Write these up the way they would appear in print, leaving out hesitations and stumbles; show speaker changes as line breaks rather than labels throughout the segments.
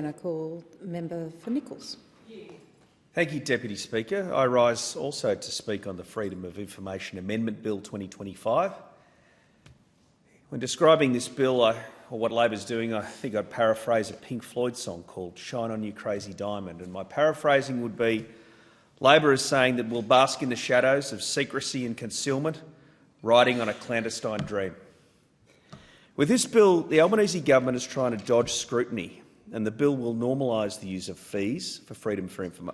And I call member for Nichols.
Thank you, Deputy Speaker. I rise also to speak on the Freedom of Information Amendment Bill 2025. When describing this bill, or what Labor's doing, I think I'd paraphrase a Pink Floyd song called Shine On You Crazy Diamond, and my paraphrasing would be Labor is saying that we'll bask in the shadows of secrecy and concealment, riding on a clandestine dream. With this bill, the Albanese government is trying to dodge scrutiny, and the bill will normalise the use of fees for freedom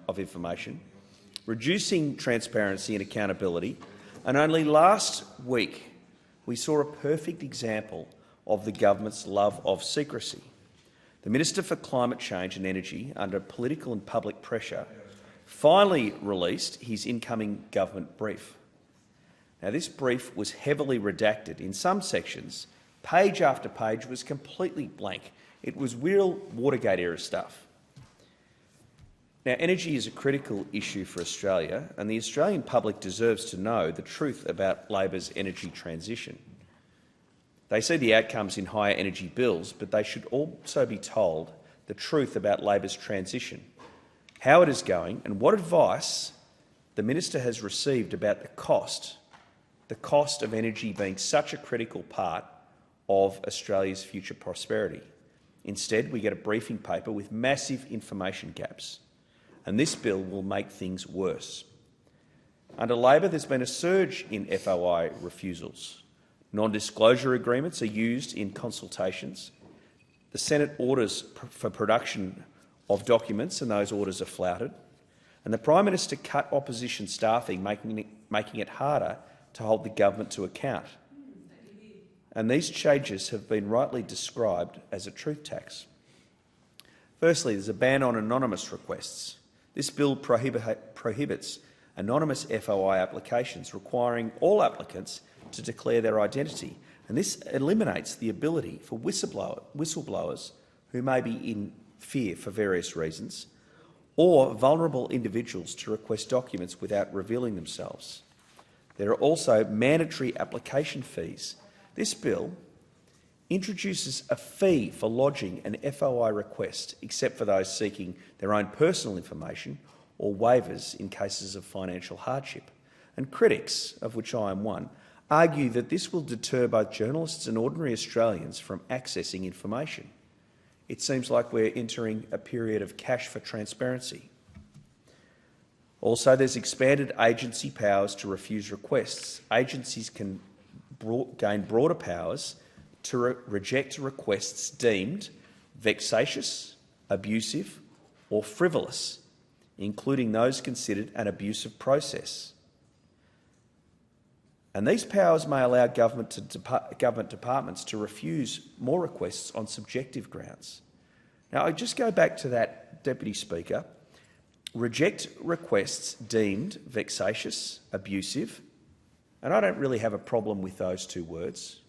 of information, reducing transparency and accountability. And only last week we saw a perfect example of the government's love of secrecy. The Minister for Climate Change and Energy, under political and public pressure, finally released his incoming government brief. Now, this brief was heavily redacted. In some sections, page after page was completely blank. It was real Watergate-era stuff. Now, energy is a critical issue for Australia, and the Australian public deserves to know the truth about Labor's energy transition. They see the outcomes in higher energy bills, but they should also be told the truth about Labor's transition, how it is going, and what advice the Minister has received about the cost of energy being such a critical part of Australia's future prosperity. Instead, we get a briefing paper with massive information gaps, and this bill will make things worse. Under Labor, there's been a surge in FOI refusals. Non-disclosure agreements are used in consultations. The Senate orders for production of documents, and those orders are flouted. And the Prime Minister cut opposition staffing, making it harder to hold the government to account. And these changes have been rightly described as a truth tax. Firstly, there's a ban on anonymous requests. This bill prohibits anonymous FOI applications, requiring all applicants to declare their identity. And this eliminates the ability for whistleblowers who may be in fear for various reasons, or vulnerable individuals to request documents without revealing themselves. There are also mandatory application fees. This bill introduces a fee for lodging an FOI request, except for those seeking their own personal information or waivers in cases of financial hardship. And critics, of which I am one, argue that this will deter both journalists and ordinary Australians from accessing information. It seems like we're entering a period of cash for transparency. Also, there's expanded agency powers to refuse requests. Agencies can gain broader powers to reject requests deemed vexatious, abusive or frivolous, including those considered an abusive process. And these powers may allow government departments to refuse more requests on subjective grounds. Now, I just go back to that, Deputy Speaker. Reject requests deemed vexatious, abusive, and I don't really have a problem with those two words,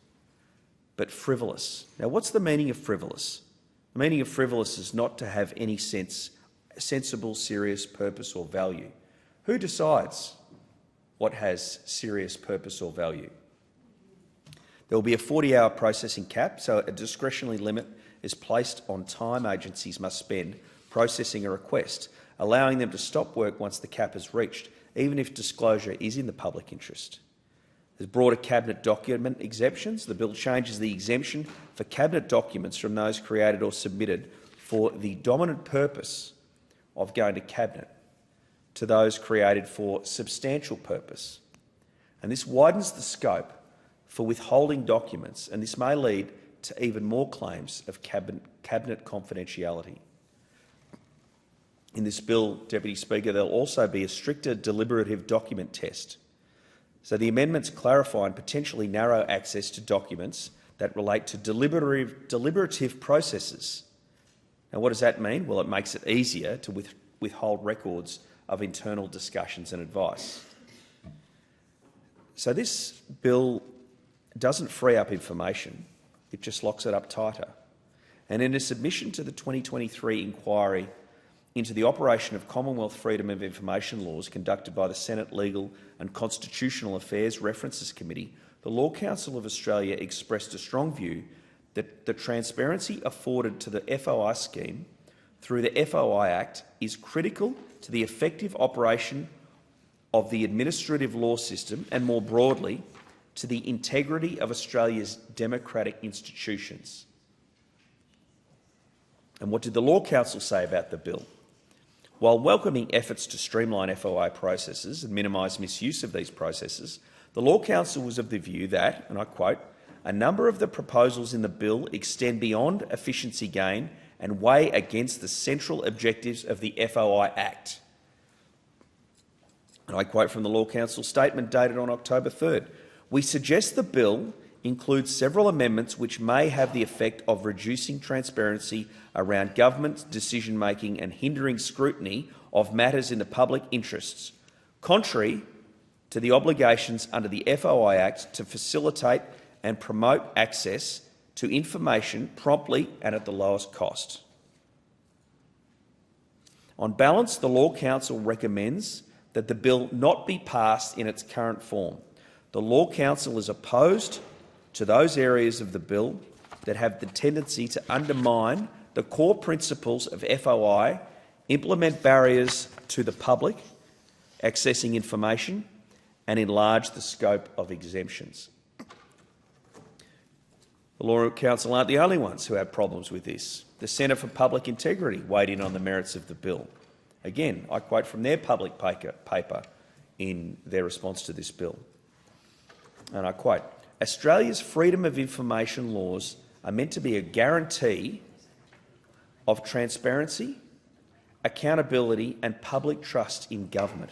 but frivolous. Now, what's the meaning of frivolous? The meaning of frivolous is not to have any sensible, serious purpose or value. Who decides what has serious purpose or value? There will be a 40-hour processing cap, so a discretionary limit is placed on time agencies must spend processing a request, allowing them to stop work once the cap is reached, even if disclosure is in the public interest. There's broader cabinet document exemptions. The bill changes the exemption for cabinet documents from those created or submitted for the dominant purpose of going to cabinet to those created for substantial purpose. And this widens the scope for withholding documents, and this may lead to even more claims of cabinet confidentiality. In this bill, Deputy Speaker, there will also be a stricter deliberative document test. So the amendments clarify and potentially narrow access to documents that relate to deliberative processes. Now, what does that mean? Well, it makes it easier to withhold records of internal discussions and advice. So this bill doesn't free up information, it just locks it up tighter. And in a submission to the 2023 inquiry into the operation of Commonwealth Freedom of Information laws conducted by the Senate Legal and Constitutional Affairs References Committee, the Law Council of Australia expressed a strong view that the transparency afforded to the FOI scheme through the FOI Act is critical to the effective operation of the administrative law system and, more broadly, to the integrity of Australia's democratic institutions. And what did the Law Council say about the bill? While welcoming efforts to streamline FOI processes and minimise misuse of these processes, the Law Council was of the view that, and I quote, "a number of the proposals in the bill extend beyond efficiency gain and weigh against the central objectives of the FOI Act." And I quote from the Law Council statement dated on October 3rd, "We suggest the bill includes several amendments which may have the effect of reducing transparency around government decision-making and hindering scrutiny of matters in the public interests, contrary to the obligations under the FOI Act to facilitate and promote access to information promptly and at the lowest cost." On balance, the Law Council recommends that the bill not be passed in its current form. The Law Council is opposed to those areas of the bill that have the tendency to undermine the core principles of FOI, implement barriers to the public accessing information, and enlarge the scope of exemptions. The Law Council aren't the only ones who have problems with this. The Centre for Public Integrity weighed in on the merits of the bill. Again, I quote from their public paper in their response to this bill. And I quote, "Australia's freedom of information laws are meant to be a guarantee of transparency, accountability and public trust in government.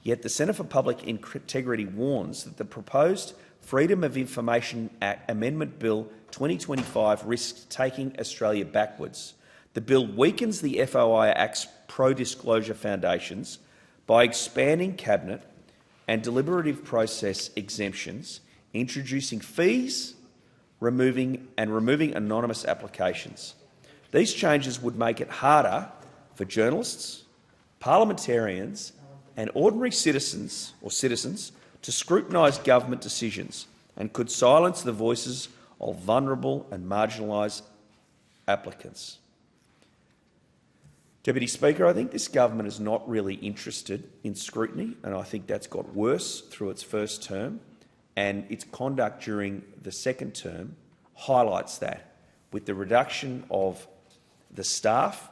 Yet the Centre for Public Integrity warns that the proposed Freedom of Information Amendment Bill 2025 risks taking Australia backwards. The bill weakens the FOI Act's pro-disclosure foundations by expanding cabinet and deliberative process exemptions, introducing fees, removing anonymous applications. These changes would make it harder for journalists, parliamentarians and ordinary citizens to scrutinise government decisions and could silence the voices of vulnerable and marginalised applicants." Deputy Speaker, I think this government is not really interested in scrutiny, and I think that's got worse through its first term, and its conduct during the second term highlights that, with the reduction of the staff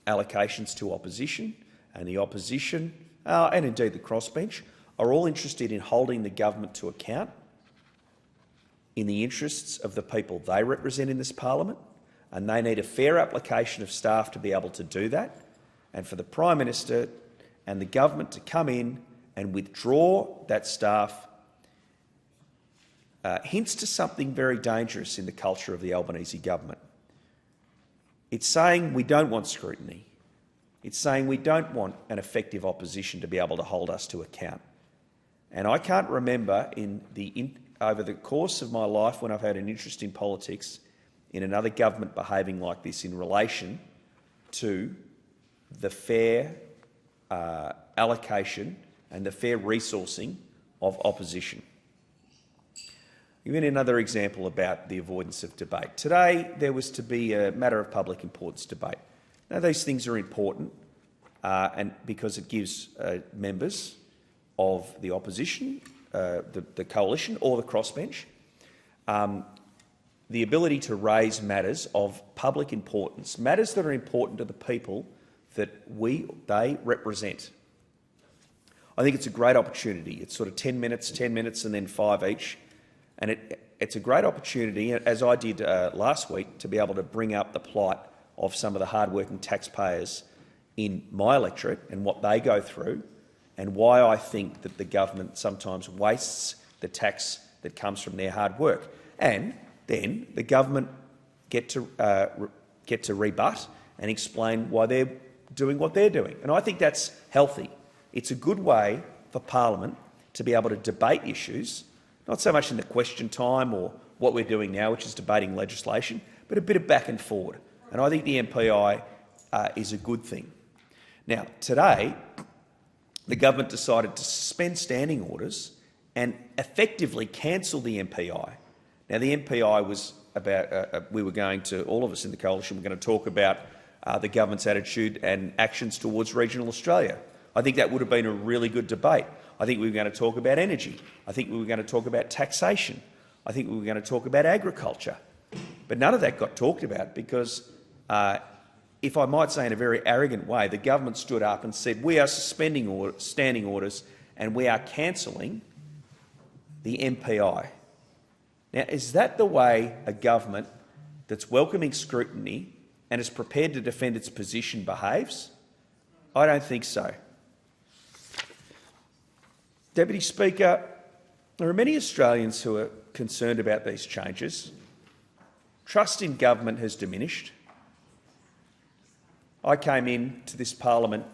allocations to opposition, and the opposition, and indeed the crossbench, are all interested in holding the government to account in the interests of the people they represent in this parliament, and they need a fair application of staff to be able to do that, and for the Prime Minister and the government to come in and withdraw that staff hints to something very dangerous in the culture of the Albanese government. It's saying we don't want scrutiny. It's saying we don't want an effective opposition to be able to hold us to account. And I can't remember over the course of my life when I've had an interest in politics in another government behaving like this in relation to the fair allocation and the fair resourcing of opposition. I'll give you another example about the avoidance of debate. Today there was to be a matter of public importance debate. Now these things are important and because it gives members of the opposition, the coalition or the crossbench, the ability to raise matters of public importance, matters that are important to the people that they represent. I think it's a great opportunity. It's sort of 10 minutes and then 5 each. And it's a great opportunity, as I did last week, to be able to bring up the plight of some of the hard-working taxpayers in my electorate and what they go through, and why I think that the government sometimes wastes the tax that comes from their hard work. And then the government get to rebut and explain why they're doing what they're doing. And I think that's healthy. It's a good way for Parliament to be able to debate issues, not so much in the question time or what we're doing now, which is debating legislation, but a bit of back and forward. And I think the MPI is a good thing. Now, today, the government decided to suspend standing orders and effectively cancel the MPI. Now, the MPI was about, all of us in the coalition were going to talk about the government's attitude and actions towards regional Australia. I think that would have been a really good debate. I think we were going to talk about energy. I think we were going to talk about taxation. I think we were going to talk about agriculture. But none of that got talked about because, if I might say in a very arrogant way, the government stood up and said, we are suspending standing orders and we are cancelling the MPI. Now, is that the way a government that's welcoming scrutiny and is prepared to defend its position behaves? I don't think so. Deputy Speaker, there are many Australians who are concerned about these changes. Trust in government has diminished. I came into this parliament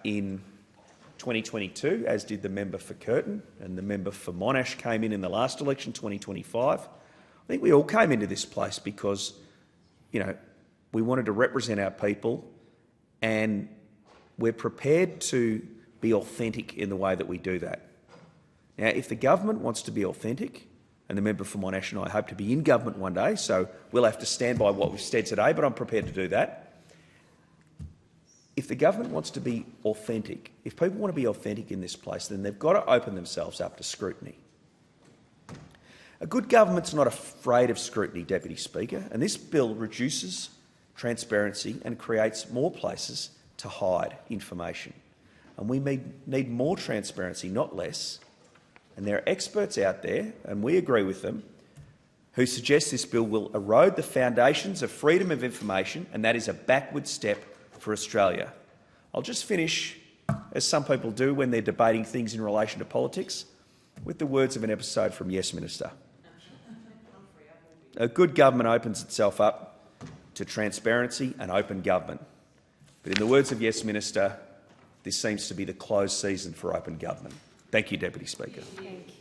in 2022, as did the member for Curtin, and the member for Monash came in the last election, 2025. I think we all came into this place because, we wanted to represent our people, and we're prepared to be authentic in the way that we do that. Now, if the government wants to be authentic, and the member for Monash and I hope to be in government one day, so we'll have to stand by what we've said today, but I'm prepared to do that. If the government wants to be authentic, if people want to be authentic in this place, then they've got to open themselves up to scrutiny. A good government's not afraid of scrutiny, Deputy Speaker, and this bill reduces transparency and creates more places to hide information. And we need more transparency, not less. And there are experts out there, and we agree with them, who suggest this bill will erode the foundations of freedom of information, and that is a backward step for Australia. I'll just finish, as some people do when they're debating things in relation to politics, with the words of an episode from Yes Minister. A good government opens itself up to transparency and open government. But in the words of Yes Minister, this seems to be the closed season for open government. Thank you, Deputy Speaker.